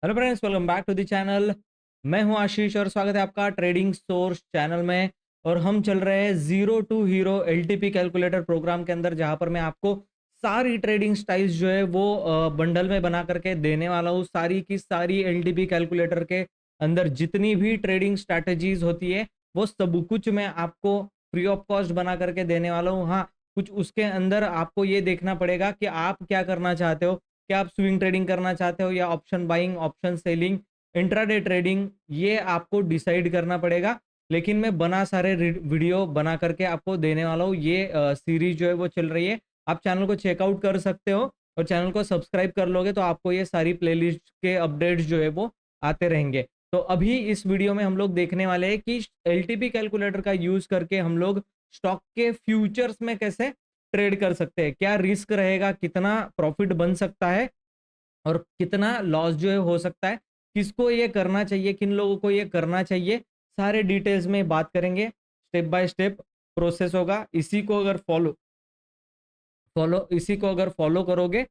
Hello friends, welcome back to the channel. मैं हूं आशीष और स्वागत है आपका ट्रेडिंग सोर्स चैनल में। और हम चल रहे हैं zero to hero LTP calculator program के अंदर, जहां पर मैं आपको सारी ट्रेडिंग स्टाइल्स जो है वो बंडल में बना करके देने वाला हूं। सारी की सारी एलटीपी कैलकुलेटर के अंदर जितनी भी ट्रेडिंग स्ट्रैटेजीज होती है वो सब कुछ मैं आपको फ्री ऑफ कॉस्ट बना करके देने वाला हूँ। हाँ, कुछ उसके अंदर आपको ये देखना पड़ेगा कि आप क्या करना चाहते हो। क्या आप स्विंग ट्रेडिंग करना चाहते हो या option buying, option selling, intraday trading, ये आपको डिसाइड करना पड़ेगा। लेकिन मैं बना सारे वीडियो बना करके आपको देने वाला हूँ। ये सीरीज जो है वो चल रही है। आप चैनल को चेकआउट कर सकते हो और चैनल को सब्सक्राइब कर लोगे तो आपको ये सारी प्लेलिस्ट के अपडेट्स जो है वो आते रहेंगे। तो अभी इस वीडियो में हम लोग देखने वाले हैं कि एलटीपी कैलकुलेटर का यूज करके हम लोग स्टॉक के फ्यूचर्स में कैसे ट्रेड कर सकते हैं, क्या रिस्क रहेगा, कितना प्रॉफिट बन सकता है और कितना लॉस जो है हो सकता है, किसको ये करना चाहिए, किन लोगों को ये करना चाहिए, सारे डिटेल्स में बात करेंगे। स्टेप बाय स्टेप प्रोसेस होगा। इसी को अगर फॉलो करोगे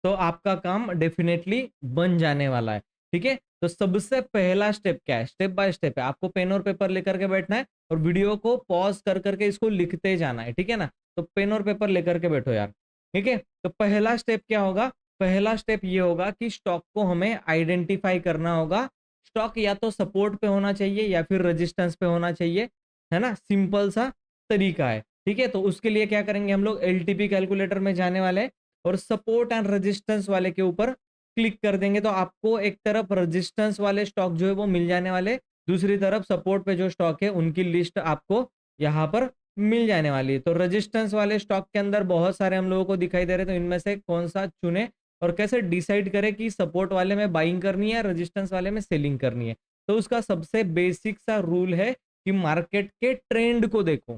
तो आपका काम डेफिनेटली बन जाने वाला है। ठीक है, तो सबसे पहला स्टेप क्या है? स्टेप बाय स्टेप है। आपको पेन और पेपर लेकर के बैठना है और वीडियो को पॉज कर करके इसको लिखते जाना है। ठीक है ना? तो पेन और पेपर लेकर के बैठो यार। ठीक है, तो पहला स्टेप क्या होगा? पहला स्टेप ये होगा कि स्टॉक को हमें आइडेंटिफाई करना होगा। स्टॉक या तो सपोर्ट पे होना चाहिए या फिर रेजिस्टेंस पे होना चाहिए, है ना? सिंपल सा तरीका है। ठीक है, तो उसके लिए क्या करेंगे हम लोग? एलटीपी कैलकुलेटर में जाने वाले हैं और सपोर्ट एंड रेजिस्टेंस वाले के ऊपर क्लिक कर देंगे तो आपको एक तरफ रेजिस्टेंस वाले स्टॉक जो है वो मिल जाने वाले, दूसरी तरफ सपोर्ट पे जो स्टॉक है उनकी लिस्ट आपको यहाँ पर मिल जाने वाली है। तो रेजिस्टेंस वाले स्टॉक के अंदर बहुत सारे हम लोगों को दिखाई दे रहे, तो इनमें से कौन सा चुने और कैसे डिसाइड करें कि सपोर्ट वाले में बाइंग करनी है, रेजिस्टेंस वाले में सेलिंग करनी है। तो उसका सबसे बेसिक सा रूल है कि मार्केट के ट्रेंड को देखो।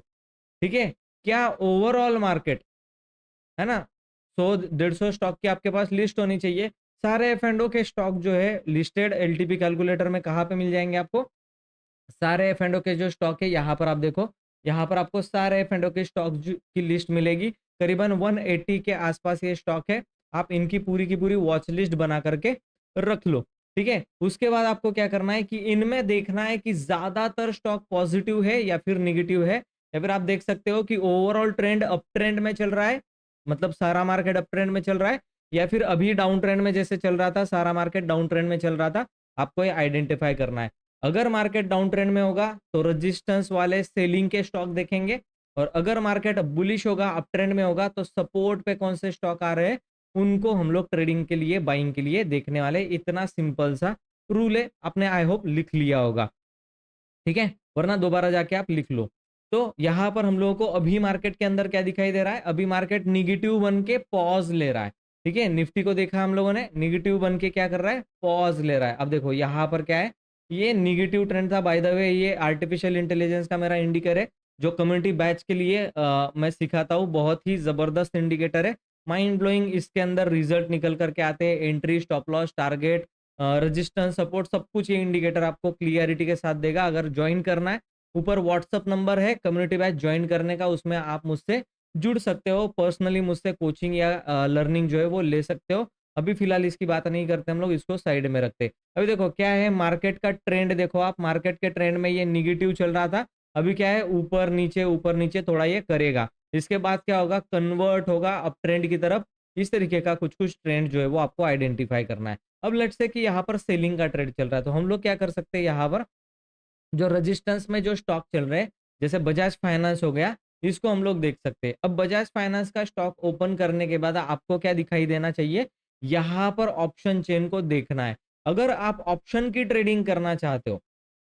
ठीक है, क्या ओवरऑल मार्केट, है ना, 100-150 स्टॉक की आपके पास लिस्ट होनी चाहिए। सारे एफ एंड ओ के स्टॉक जो है लिस्टेड एलटीपी कैलकुलेटर में कहाँ पे मिल जाएंगे आपको? सारे एफ एंड ओ के जो स्टॉक है यहाँ पर आप देखो, यहाँ पर आपको सारे एफ एंड ओ के स्टॉक की लिस्ट मिलेगी। करीबन 180 के आसपास ये स्टॉक है। आप इनकी पूरी की पूरी वॉच लिस्ट बना करके रख लो। ठीक है, उसके बाद आपको क्या करना है कि इनमें देखना है कि ज्यादातर स्टॉक पॉजिटिव है या फिर निगेटिव है, या फिर आप देख सकते हो कि ओवरऑल ट्रेंड अप ट्रेंड में चल रहा है, मतलब सारा मार्केट अप ट्रेंड में चल रहा है, या फिर अभी डाउन ट्रेंड में जैसे चल रहा था, सारा मार्केट डाउन ट्रेंड में चल रहा था। आपको ये आइडेंटिफाई करना है। अगर मार्केट डाउन ट्रेंड में होगा तो रेजिस्टेंस वाले सेलिंग के स्टॉक देखेंगे, और अगर मार्केट बुलिश होगा, अप ट्रेंड में होगा, तो सपोर्ट पे कौन से स्टॉक आ रहे हैं उनको हम लोग ट्रेडिंग के लिए, बाइंग के लिए देखने वाले। इतना सिंपल सा रूल है, आपने आई होप लिख लिया होगा। ठीक है, वरना दोबारा जाके आप लिख लो। तो यहां पर हम लोगों को अभी मार्केट के अंदर क्या दिखाई दे रहा है? अभी मार्केट निगेटिव बन के पॉज ले रहा है। ठीक है, निफ्टी को देखा हम लोगों ने, निगेटिव बन के क्या कर रहा है? पॉज ले रहा है। अब देखो यहाँ पर क्या है, ये निगेटिव ट्रेंड था। बाय द वे, ये आर्टिफिशियल इंटेलिजेंस का मेरा इंडिकेटर है जो कम्युनिटी बैच के लिए मैं सिखाता हूँ। बहुत ही जबरदस्त इंडिकेटर है, माइंड ब्लोइंग। इसके अंदर रिजल्ट निकल करके आते हैं, entry, stop loss, target, resistance, support, सब कुछ ये इंडिकेटर आपको क्लियरिटी के साथ देगा। अगर ज्वाइन करना है, ऊपर व्हाट्सअप नंबर है कम्युनिटी बैच ज्वाइन करने का, उसमें आप मुझसे जुड़ सकते हो, पर्सनली मुझसे कोचिंग या लर्निंग जो है वो ले सकते हो। अभी फिलहाल इसकी बात नहीं करते हम लोग, इसको साइड में रखते। अभी देखो क्या है, मार्केट का ट्रेंड देखो आप। मार्केट के ट्रेंड में ये निगेटिव चल रहा था, अभी क्या है, ऊपर नीचे थोड़ा ये करेगा। इसके बाद क्या होगा? कन्वर्ट होगा अप ट्रेंड की तरफ। इस तरीके का कुछ कुछ ट्रेंड जो है वो आपको आइडेंटिफाई करना है। अब लेट्स से कि यहाँ पर सेलिंग का ट्रेड चल रहा है, तो हम लोग क्या कर सकते हैं? यहाँ पर जो रेजिस्टेंस में जो स्टॉक चल रहे हैं, जैसे बजाज फाइनेंस हो गया, इसको हम लोग देख सकते हैं। अब बजाज फाइनेंस का स्टॉक ओपन करने के बाद आपको क्या दिखाई देना चाहिए? यहाँ पर ऑप्शन चेन को देखना है। अगर आप ऑप्शन की ट्रेडिंग करना चाहते हो,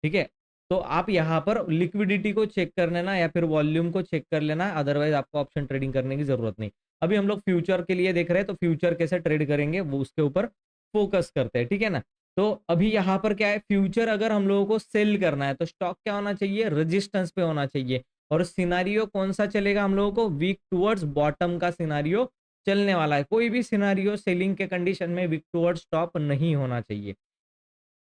ठीक है, तो आप यहाँ पर लिक्विडिटी को चेक कर लेना या फिर वॉल्यूम को चेक कर लेना, अदरवाइज आपको ऑप्शन ट्रेडिंग करने की जरूरत नहीं। अभी हम लोग फ्यूचर के लिए देख रहे हैं, तो फ्यूचर कैसे ट्रेड करेंगे वो उसके ऊपर फोकस करते हैं। ठीक है ना? तो अभी यहाँ पर क्या है, फ्यूचर अगर हम लोगों को सेल करना है तो स्टॉक क्या होना चाहिए? रेजिस्टेंस पे होना चाहिए। और सिनारियो कौन सा चलेगा हम लोगों को? वीक टुवर्ड्स बॉटम का सिनारियो चलने वाला है। कोई भी सिनारियो सेलिंग के कंडीशन में वीक टुवर्ड्स स्टॉप नहीं होना चाहिए।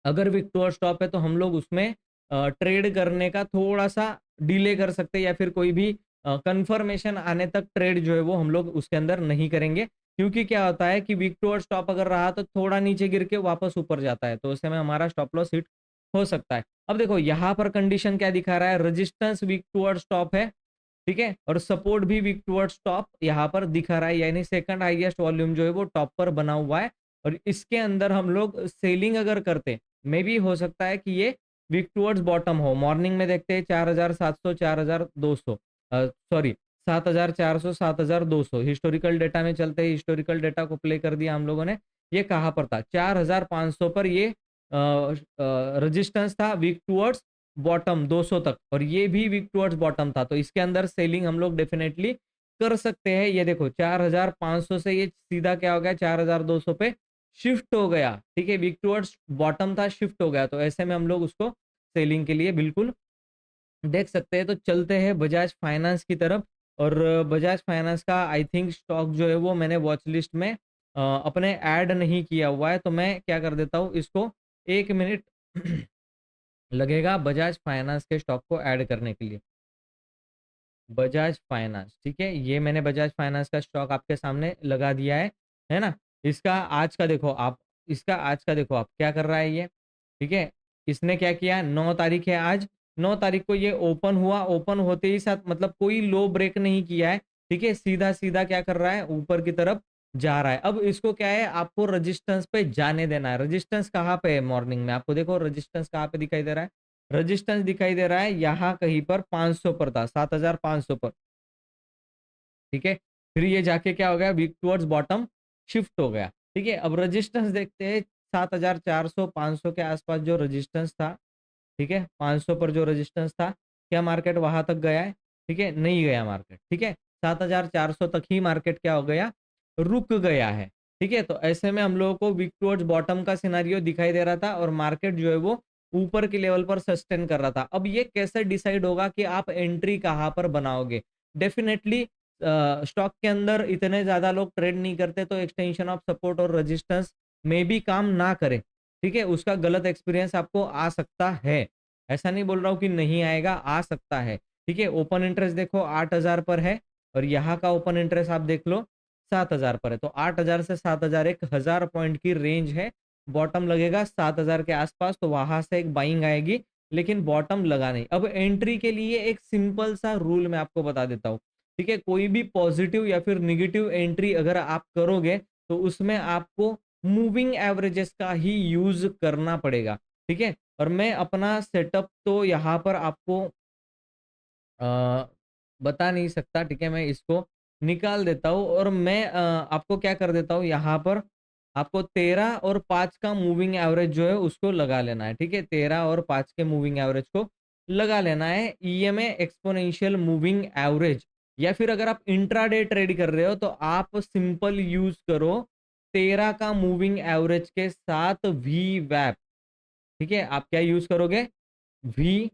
अगर वीक टुवर्ड्स स्टॉप है तो हम लोग उसमें ट्रेड करने का थोड़ा सा डिले कर सकते हैं, या फिर कोई भी कंफर्मेशन आने तक ट्रेड जो है वो हम लोग उसके अंदर नहीं करेंगे। क्योंकि क्या होता है कि वीक टुवर्ड्स टॉप अगर रहा तो थोड़ा नीचे गिर के वापस ऊपर जाता है, तो उस समय हमारा स्टॉप लॉस हिट हो सकता है। अब देखो यहाँ पर कंडीशन क्या दिखा रहा है, रेजिस्टेंस वीक टुवर्ड्स टॉप है, ठीक है, और सपोर्ट भी वीक टुवर्ड्स टॉप यहाँ पर दिखा रहा है, यानी सेकंड हाईएस्ट वॉल्यूम जो है वो टॉप पर बना हुआ है। और इसके अंदर हम लोग सेलिंग अगर करते, मे भी हो सकता है कि ये वीक टुवर्ड्स बॉटम हो। मॉर्निंग में देखते हैं 4700 4200, सॉरी 7400 7200, हिस्टोरिकल डेटा में चलते हैं, हिस्टोरिकल डेटा को प्ले कर दिया हम लोगों ने। ये कहाँ पर था, 4500 पर ये रेजिस्टेंस था वीक टुवर्ड्स बॉटम 200 तक, और ये भी वीक टुवर्ड्स बॉटम था, तो इसके अंदर सेलिंग हम लोग डेफिनेटली कर सकते हैं। ये देखो 4500 से ये सीधा क्या हो गया 4200 पे शिफ्ट हो गया, ठीक है, वीक टुवर्ड्स बॉटम था, शिफ्ट हो गया, तो ऐसे में हम लोग उसको सेलिंग के लिए बिल्कुल देख सकते हैं। तो चलते हैं बजाज फाइनेंस की तरफ, और बजाज फाइनेंस का आई थिंक स्टॉक जो है वो मैंने वॉच लिस्ट में अपने ऐड नहीं किया हुआ है, तो मैं क्या कर देता हूँ इसको, 1 मिनट लगेगा बजाज फाइनेंस के स्टॉक को ऐड करने के लिए। बजाज फाइनेंस, ठीक है, ये मैंने बजाज फाइनेंस का स्टॉक आपके सामने लगा दिया है ना। इसका आज का देखो आप, इसका आज का देखो आप क्या कर रहा है ये, ठीक है, इसने क्या किया, 9 तारीख है आज, 9 तारीख को ये ओपन हुआ, ओपन होते ही साथ मतलब कोई लो ब्रेक नहीं किया है, ठीक है, सीधा सीधा क्या कर रहा है, ऊपर की तरफ जा रहा है। अब इसको क्या है, आपको रेजिस्टेंस पे जाने देना है। रेजिस्टेंस कहाँ पे है, मॉर्निंग में आपको देखो रेजिस्टेंस कहाँ पे दिखाई दे रहा है, रेजिस्टेंस दिखाई दे रहा है यहाँ कहीं पर 500 पर था, 7500 पर, ठीक है, फिर ये जाके क्या हो गया, वीक टुवर्ड्स बॉटम शिफ्ट हो गया, ठीक है। अब रेजिस्टेंस देखते हैं, 7400 500 के आसपास जो रेजिस्टेंस था, ठीक है, 500 पर जो रेजिस्टेंस था, क्या मार्केट वहां तक गया है, ठीक है, नहीं गया मार्केट, ठीक है, 7400 तक ही मार्केट क्या हो गया, रुक गया है, ठीक है। तो ऐसे में हम लोगों को वीक टुवर्ड्स बॉटम का सिनारियो दिखाई दे रहा था, और मार्केट जो है वो ऊपर के लेवल पर सस्टेन कर रहा था। अब ये कैसे डिसाइड होगा कि आप एंट्री कहाँ पर बनाओगे, डेफिनेटली स्टॉक के अंदर इतने ज्यादा लोग ट्रेड नहीं करते, तो एक्सटेंशन ऑफ सपोर्ट और रेजिस्टेंस में भी काम ना करे, ठीक है, उसका गलत एक्सपीरियंस आपको आ सकता है। ऐसा नहीं बोल रहा हूँ कि नहीं आएगा, आ सकता है, ठीक है। ओपन इंटरेस्ट देखो 8000 पर है, और यहाँ का ओपन इंटरेस्ट आप देख लो 7000 पर है, तो 8000 से 7000 1000 पॉइंट की रेंज है। बॉटम लगेगा 7000 के आसपास, तो वहां से एक बाइंग आएगी, लेकिन बॉटम लगा नहीं। अब एंट्री के लिए एक सिंपल सा रूल मैं आपको बता देता हूँ, ठीक है, कोई भी पॉजिटिव या फिर निगेटिव एंट्री अगर आप करोगे, तो उसमें आपको मूविंग एवरेजेस का ही यूज करना पड़ेगा, ठीक है। और मैं अपना सेटअप तो यहाँ पर आपको अ, बता नहीं सकता, ठीक है, मैं इसको निकाल देता हूँ, और मैं आपको क्या कर देता हूँ यहाँ पर, आपको 13 और 5 का मूविंग एवरेज जो है उसको लगा लेना है, ठीक है, 13 और 5 के मूविंग एवरेज को लगा लेना है। ईएमए एक्सपोनेंशियल मूविंग एवरेज, या फिर अगर आप इंट्राडे ट्रेड कर रहे हो तो आप सिंपल यूज करो 13 का मूविंग एवरेज के साथ वी वैप, ठीक है, आप क्या यूज करोगे, वी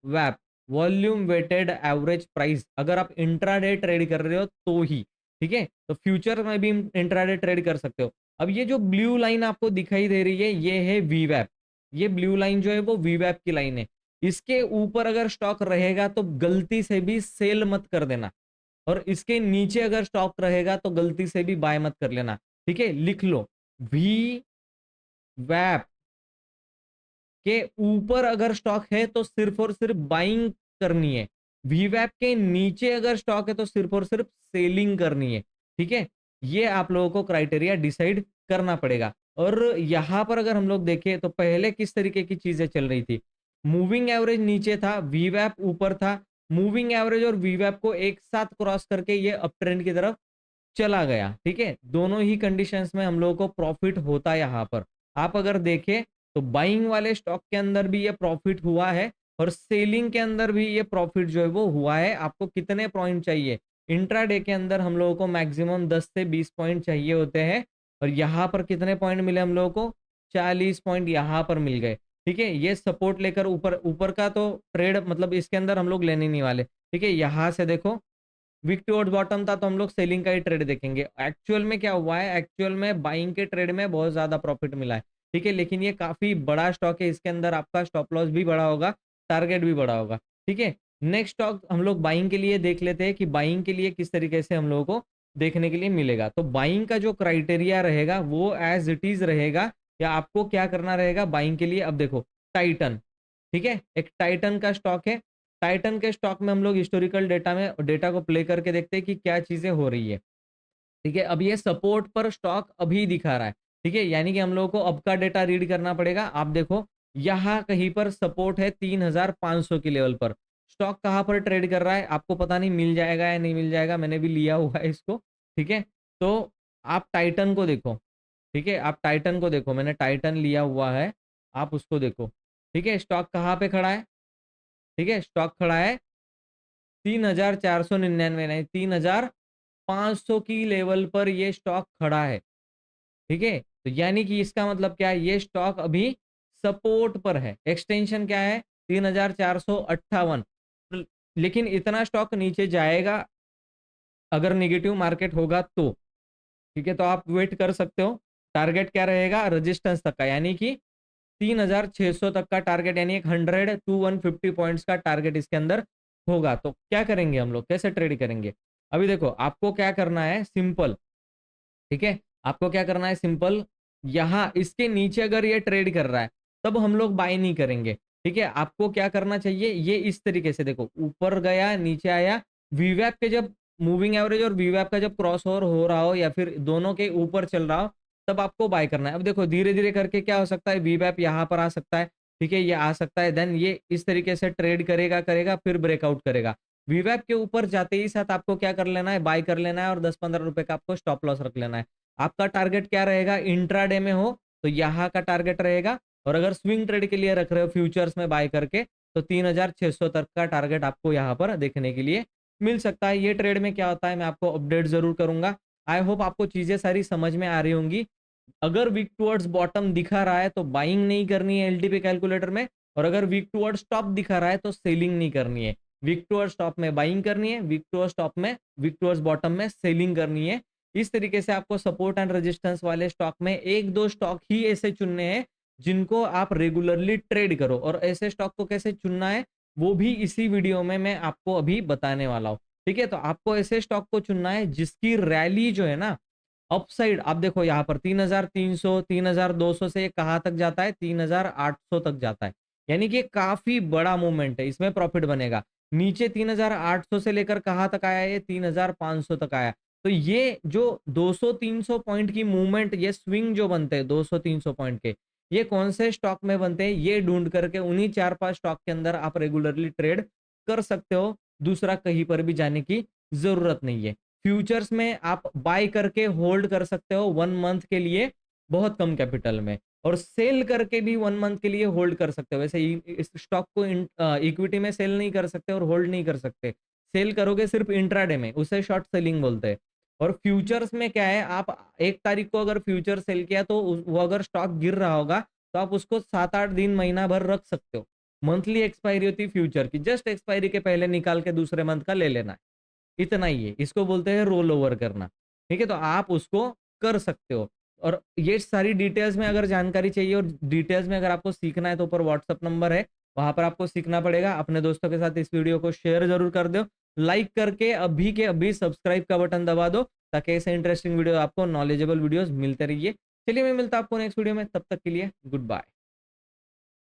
वैप, वॉल्यूम वेटेड एवरेज प्राइस, अगर आप इंट्राडे ट्रेड कर रहे हो तो ही, ठीक है, तो फ्यूचर में भी इंट्राडे ट्रेड कर सकते हो। अब ये जो ब्लू लाइन आपको दिखाई दे रही है, ये है वीवैप, ये ब्लू लाइन जो है वो वीवैप की लाइन है। इसके ऊपर अगर स्टॉक रहेगा तो गलती से भी सेल मत कर देना, और इसके नीचे अगर स्टॉक रहेगा तो गलती से भी बाय मत कर लेना, ठीक है, लिख लो, वी वैप के ऊपर अगर स्टॉक है तो सिर्फ और सिर्फ बाइंग करनी है, वीवैप के नीचे अगर स्टॉक है तो सिर्फ और सिर्फ सेलिंग करनी है, ठीक है। ये आप लोगों को क्राइटेरिया डिसाइड करना पड़ेगा। और यहां पर अगर हम लोग देखें तो पहले किस तरीके की चीजें चल रही थी, मूविंग एवरेज नीचे था, वीवैप ऊपर था, मूविंग एवरेज और वीवैप को एक साथ क्रॉस करके ये अप ट्रेंड की तरफ चला गया, ठीक है, दोनों ही कंडीशंस में हम लोगों को प्रॉफिट होता है। यहाँ पर आप अगर देखें तो बाइंग वाले स्टॉक के अंदर भी ये प्रॉफिट हुआ है, और सेलिंग के अंदर भी ये प्रॉफिट जो है वो हुआ है। आपको कितने पॉइंट चाहिए, इंट्राडे के अंदर हम लोगों को मैक्सिमम 10 से 20 पॉइंट चाहिए होते हैं, और यहाँ पर कितने पॉइंट मिले हम लोगों को, 40 पॉइंट यहाँ पर मिल गए, ठीक है। ये सपोर्ट लेकर ऊपर ऊपर का तो ट्रेड मतलब इसके अंदर हम लोग लेने नहीं वाले, ठीक है। यहाँ से देखो वीक टुवर्ड्स बॉटम था, तो हम लोग सेलिंग का ही ट्रेड देखेंगे। एक्चुअल में क्या हुआ है, एक्चुअल में बाइंग के ट्रेड में बहुत ज्यादा प्रॉफिट मिला है, ठीक है, लेकिन ये काफी बड़ा स्टॉक है, इसके अंदर आपका स्टॉप लॉस भी बड़ा होगा, टारगेट भी बड़ा होगा, ठीक है। नेक्स्ट स्टॉक हम लोग बाइंग के लिए देख लेते हैं कि बाइंग के लिए किस तरीके से हम लोगों को देखने के लिए मिलेगा। तो बाइंग का जो क्राइटेरिया रहेगा वो एज इट इज रहेगा, या आपको क्या करना रहेगा बाइंग के लिए। अब देखो टाइटन, ठीक है, एक टाइटन का स्टॉक है। टाइटन के स्टॉक में हम लोग हिस्टोरिकल डेटा को प्ले करके देखते हैं कि क्या चीजें हो रही है। ठीक है, अब ये सपोर्ट पर स्टॉक अभी दिखा रहा है। ठीक है, यानी कि हम लोगों को अब का डेटा रीड करना पड़ेगा। आप देखो यहाँ कहीं पर सपोर्ट है 3500 की लेवल पर। स्टॉक कहाँ पर ट्रेड कर रहा है आपको पता नहीं, मिल जाएगा या नहीं मिल जाएगा, मैंने भी लिया हुआ है इसको। ठीक है, तो आप टाइटन को देखो। ठीक है, आप टाइटन को देखो, मैंने टाइटन लिया हुआ है, आप उसको देखो। ठीक है, स्टॉक कहाँ पे खड़ा है? ठीक है, स्टॉक खड़ा है 3499 नहीं, 3500 की लेवल पर ये स्टॉक खड़ा है। ठीक है, तो यानी कि इसका मतलब क्या है, ये स्टॉक अभी सपोर्ट पर है। एक्सटेंशन क्या है? 3458। लेकिन इतना स्टॉक नीचे जाएगा अगर नेगेटिव मार्केट होगा तो। ठीक है, तो आप वेट कर सकते हो। टारगेट क्या रहेगा? रेजिस्टेंस तक का, यानी कि 3600 तक का टारगेट, यानी एक 100 टू 150 पॉइंट्स का टारगेट इसके अंदर होगा। तो क्या करेंगे हम लोग, कैसे ट्रेड करेंगे? अभी देखो आपको क्या करना है, सिंपल। ठीक है, आपको क्या करना है, सिंपल। यहाँ इसके नीचे अगर ये ट्रेड कर रहा है तब हम लोग बाय नहीं करेंगे। ठीक है, आपको क्या करना चाहिए, ये इस तरीके से देखो, ऊपर गया नीचे आया, वीवैप के जब मूविंग एवरेज और वीवैप का जब क्रॉस ओवर हो रहा हो या फिर दोनों के ऊपर चल रहा हो तब आपको बाय करना है। अब देखो धीरे धीरे करके क्या हो सकता है, वीवैप यहाँ पर आ सकता है। ठीक है, ये आ सकता है, देन ये इस तरीके से ट्रेड करेगा करेगा फिर ब्रेकआउट करेगा। वीवैप के ऊपर जाते ही साथ आपको क्या कर लेना है, बाय कर लेना है, और 10-15 रुपए का आपको स्टॉप लॉस रख लेना है। आपका टारगेट क्या रहेगा, इंट्राडे में हो तो यहाँ का टारगेट रहेगा, और अगर स्विंग ट्रेड के लिए रख रहे हो फ्यूचर्स में बाय करके तो 3600 तक का टारगेट आपको यहाँ पर देखने के लिए मिल सकता है। ये ट्रेड में क्या होता है मैं आपको अपडेट जरूर करूंगा। आई होप आपको चीजें सारी समझ में आ रही होंगी। अगर वीक टुवर्ड्स बॉटम दिखा रहा है तो बाइंग नहीं करनी है एलटीपी कैलकुलेटर में, और अगर वीक टुवर्ड्स टॉप दिखा रहा है तो सेलिंग नहीं करनी है। वीक टुवर्ड्स टॉप में बाइंग करनी है, वीक टुवर्ड्स बॉटम में सेलिंग करनी है। इस तरीके से आपको सपोर्ट एंड रेजिस्टेंस वाले स्टॉक में एक दो स्टॉक ही ऐसे चुनने हैं जिनको आप रेगुलरली ट्रेड करो, और ऐसे स्टॉक को कैसे चुनना है वो भी इसी वीडियो में मैं आपको अभी बताने वाला हूँ। ठीक है, तो आपको ऐसे स्टॉक को चुनना है जिसकी रैली जो है ना, अपसाइड, आप देखो यहाँ पर 3300 3200 से कहाँ तक जाता है, 3800 तक जाता है, यानी कि काफी बड़ा मूवमेंट है, इसमें प्रॉफिट बनेगा। नीचे 3800 से लेकर कहाँ तक आया, ये 3500 तक आया। तो ये जो 200-300 पॉइंट की मूवमेंट, ये स्विंग जो बनते हैं 200-300 पॉइंट के, ये कौन से स्टॉक में बनते हैं, ये ढूंढ करके उन्हीं 4-5 स्टॉक के अंदर आप रेगुलरली ट्रेड कर सकते हो। दूसरा कहीं पर भी जाने की जरूरत नहीं है। फ्यूचर्स में आप बाय करके होल्ड कर सकते हो 1 मंथ के लिए बहुत कम कैपिटल में, और सेल करके भी 1 मंथ के लिए होल्ड कर सकते हो। वैसे इस स्टॉक को इक्विटी में सेल नहीं कर सकते और होल्ड नहीं कर सकते। सेल करोगे सिर्फ इंट्राडे में, उसे शॉर्ट सेलिंग बोलते हैं। और फ्यूचर्स में क्या है, आप 1 तारीख को अगर फ्यूचर सेल किया तो वो अगर स्टॉक गिर रहा होगा तो आप उसको 7-8 दिन महीना भर रख सकते हो। मंथली एक्सपायरी होती है फ्यूचर की, जस्ट एक्सपायरी के पहले निकाल के दूसरे मंथ का ले लेना है, इतना ही है। इसको बोलते हैं रोल ओवर करना। ठीक है, तो आप उसको कर सकते हो। और ये सारी डिटेल्स में अगर जानकारी चाहिए और डिटेल्स में अगर आपको सीखना है तो ऊपर व्हाट्सअप नंबर है, वहां पर आपको सीखना पड़ेगा। अपने दोस्तों के साथ इस वीडियो को शेयर जरूर कर दो, लाइक करके अभी के अभी सब्सक्राइब का बटन दबा दो, ताकि ऐसे इंटरेस्टिंग वीडियो आपको, नॉलेजेबल वीडियोस मिलते रहिए। चलिए मैं मिलता हूं आपको नेक्स्ट वीडियो में, तब तक के लिए गुड बाय।